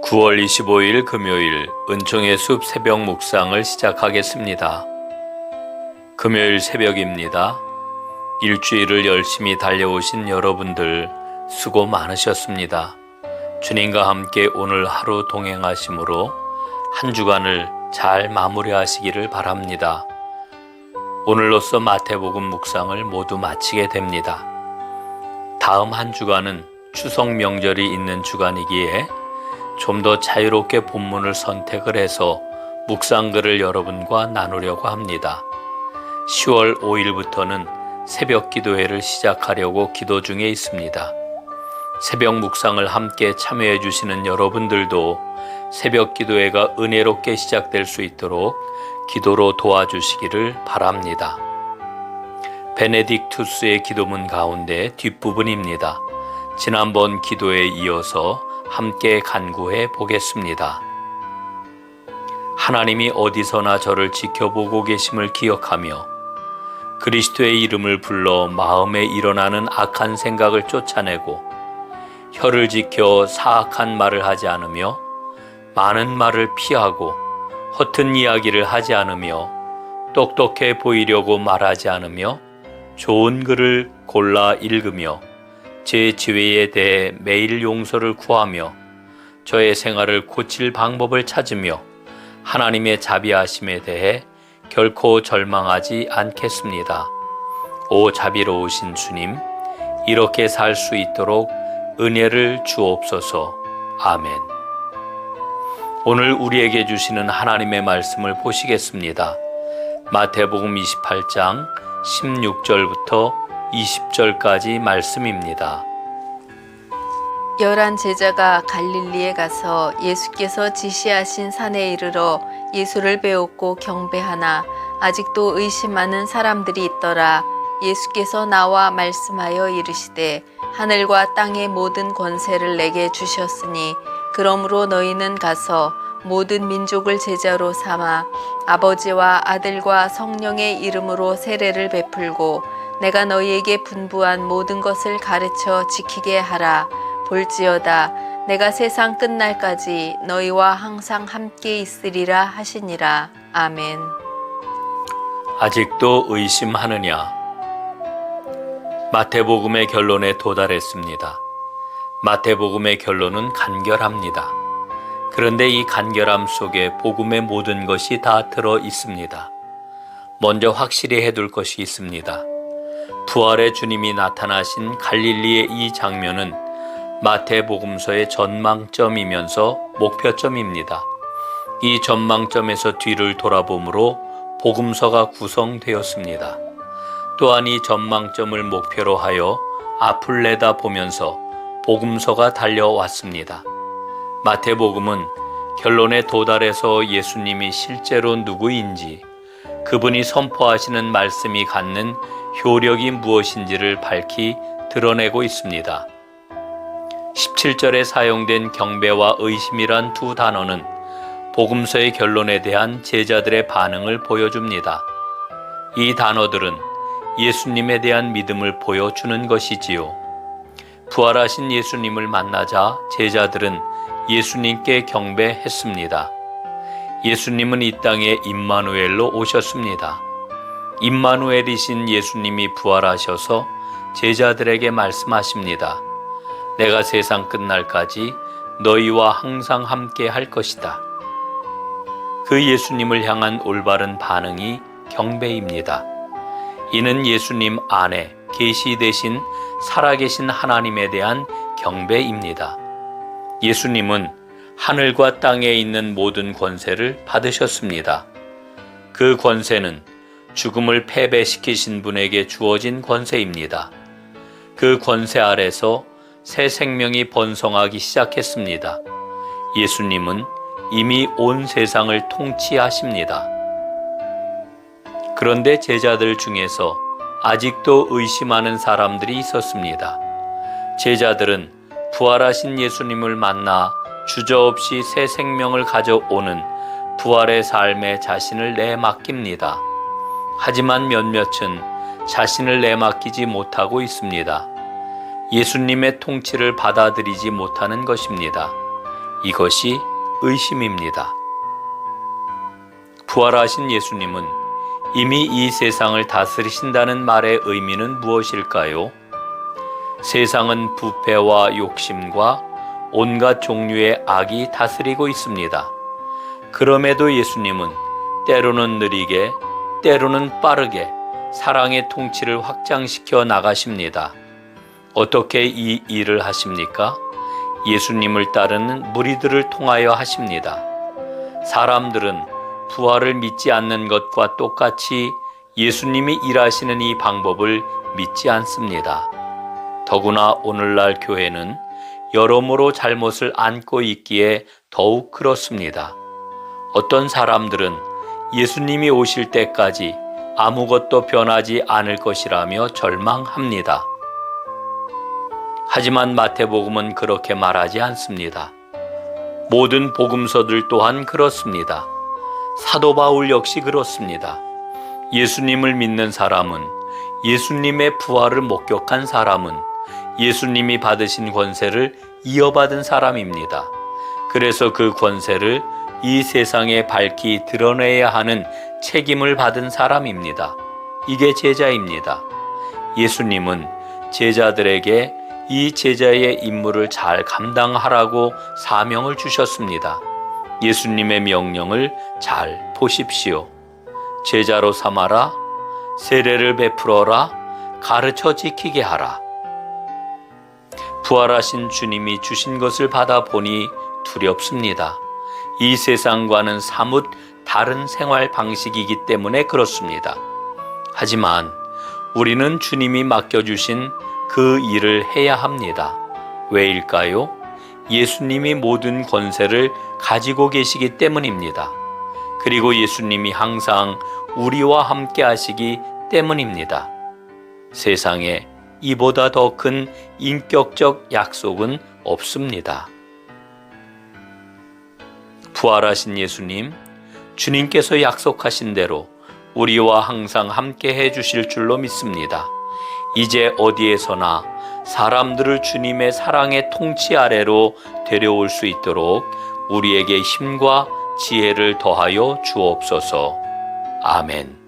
9월 25일 금요일 은총의 숲 새벽 묵상을 시작하겠습니다. 금요일 새벽입니다. 일주일을 열심히 달려오신 여러분들 수고 많으셨습니다. 주님과 함께 오늘 하루 동행하심으로 한 주간을 잘 마무리하시기를 바랍니다. 오늘로써 마태복음 묵상을 모두 마치게 됩니다. 다음 한 주간은 추석 명절이 있는 주간이기에 좀 더 자유롭게 본문을 선택을 해서 묵상글을 여러분과 나누려고 합니다. 10월 5일부터는 새벽 기도회를 시작하려고 기도 중에 있습니다. 새벽 묵상을 함께 참여해 주시는 여러분들도 새벽 기도회가 은혜롭게 시작될 수 있도록 기도로 도와주시기를 바랍니다. 베네딕투스의 기도문 가운데 뒷부분입니다. 지난번 기도에 이어서 함께 간구해 보겠습니다. 하나님이 어디서나 저를 지켜보고 계심을 기억하며 그리스도의 이름을 불러 마음에 일어나는 악한 생각을 쫓아내고 혀를 지켜 사악한 말을 하지 않으며 많은 말을 피하고 허튼 이야기를 하지 않으며 똑똑해 보이려고 말하지 않으며 좋은 글을 골라 읽으며 제 지위에 대해 매일 용서를 구하며 저의 생활을 고칠 방법을 찾으며 하나님의 자비하심에 대해 결코 절망하지 않겠습니다. 오 자비로우신 주님, 이렇게 살 수 있도록 은혜를 주옵소서. 아멘. 오늘 우리에게 주시는 하나님의 말씀을 보시겠습니다. 마태복음 28장 16절부터 20절까지 말씀입니다. 11 제자가 갈릴리에 가서 예수께서 지시하신 산에 이르러 예수를 배웠고 경배하나 아직도 의심하는 사람들이 있더라. 예수께서 나와 말씀하여 이르시되 하늘과 땅의 모든 권세를 내게 주셨으니 그러므로 너희는 가서 모든 민족을 제자로 삼아 아버지와 아들과 성령의 이름으로 세례를 베풀고 내가 너희에게 분부한 모든 것을 가르쳐 지키게 하라. 볼지어다 내가 세상 끝날까지 너희와 항상 함께 있으리라 하시니라. 아멘. 아직도 의심하느냐? 마태복음의 결론에 도달했습니다. 마태복음의 결론은 간결합니다. 그런데 이 간결함 속에 복음의 모든 것이 다 들어 있습니다. 먼저 확실히 해둘 것이 있습니다. 부활의 주님이 나타나신 갈릴리의 이 장면은 마태복음서의 전망점이면서 목표점입니다. 이 전망점에서 뒤를 돌아보므로 복음서가 구성되었습니다. 또한 이 전망점을 목표로 하여 앞을 내다보면서 복음서가 달려왔습니다. 마태복음은 결론에 도달해서 예수님이 실제로 누구인지, 그분이 선포하시는 말씀이 갖는 효력이 무엇인지를 밝히 드러내고 있습니다. 17절에 사용된 경배와 의심이란 두 단어는 복음서의 결론에 대한 제자들의 반응을 보여줍니다. 이 단어들은 예수님에 대한 믿음을 보여주는 것이지요. 부활하신 예수님을 만나자 제자들은 예수님께 경배했습니다. 예수님은 이 땅에 임마누엘로 오셨습니다. 임마누엘이신 예수님이 부활하셔서 제자들에게 말씀하십니다. 내가 세상 끝날까지 너희와 항상 함께 할 것이다. 그 예수님을 향한 올바른 반응이 경배입니다. 이는 예수님 안에 계시되신 살아계신 하나님에 대한 경배입니다. 예수님은 하늘과 땅에 있는 모든 권세를 받으셨습니다. 그 권세는 죽음을 패배시키신 분에게 주어진 권세입니다. 그 권세 아래서 새 생명이 번성하기 시작했습니다. 예수님은 이미 온 세상을 통치하십니다. 그런데 제자들 중에서 아직도 의심하는 사람들이 있었습니다. 제자들은 부활하신 예수님을 만나 주저없이 새 생명을 가져오는 부활의 삶에 자신을 내맡깁니다. 하지만 몇몇은 자신을 내맡기지 못하고 있습니다. 예수님의 통치를 받아들이지 못하는 것입니다. 이것이 의심입니다. 부활하신 예수님은 이미 이 세상을 다스리신다는 말의 의미는 무엇일까요? 세상은 부패와 욕심과 온갖 종류의 악이 다스리고 있습니다. 그럼에도 예수님은 때로는 느리게, 때로는 빠르게 사랑의 통치를 확장시켜 나가십니다. 어떻게 이 일을 하십니까? 예수님을 따르는 무리들을 통하여 하십니다. 사람들은 부활을 믿지 않는 것과 똑같이 예수님이 일하시는 이 방법을 믿지 않습니다. 더구나 오늘날 교회는 여러모로 잘못을 안고 있기에 더욱 그렇습니다. 어떤 사람들은 예수님이 오실 때까지 아무것도 변하지 않을 것이라며 절망합니다. 하지만 마태복음은 그렇게 말하지 않습니다. 모든 복음서들 또한 그렇습니다. 사도 바울 역시 그렇습니다. 예수님을 믿는 사람은, 예수님의 부활을 목격한 사람은 예수님이 받으신 권세를 이어받은 사람입니다. 그래서 그 권세를 이 세상에 밝히 드러내야 하는 책임을 받은 사람입니다. 이게 제자입니다. 예수님은 제자들에게 이 제자의 임무를 잘 감당하라고 사명을 주셨습니다. 예수님의 명령을 잘 보십시오. 제자로 삼아라, 세례를 베풀어라, 가르쳐 지키게 하라. 부활하신 주님이 주신 것을 받아보니 두렵습니다. 이 세상과는 사뭇 다른 생활 방식이기 때문에 그렇습니다. 하지만 우리는 주님이 맡겨주신 그 일을 해야 합니다. 왜일까요? 예수님이 모든 권세를 가지고 계시기 때문입니다. 그리고 예수님이 항상 우리와 함께 하시기 때문입니다. 세상에 이보다 더 큰 인격적 약속은 없습니다. 부활하신 예수님, 주님께서 약속하신 대로 우리와 항상 함께 해주실 줄로 믿습니다. 이제 어디에서나 사람들을 주님의 사랑의 통치 아래로 데려올 수 있도록 우리에게 힘과 지혜를 더하여 주옵소서. 아멘.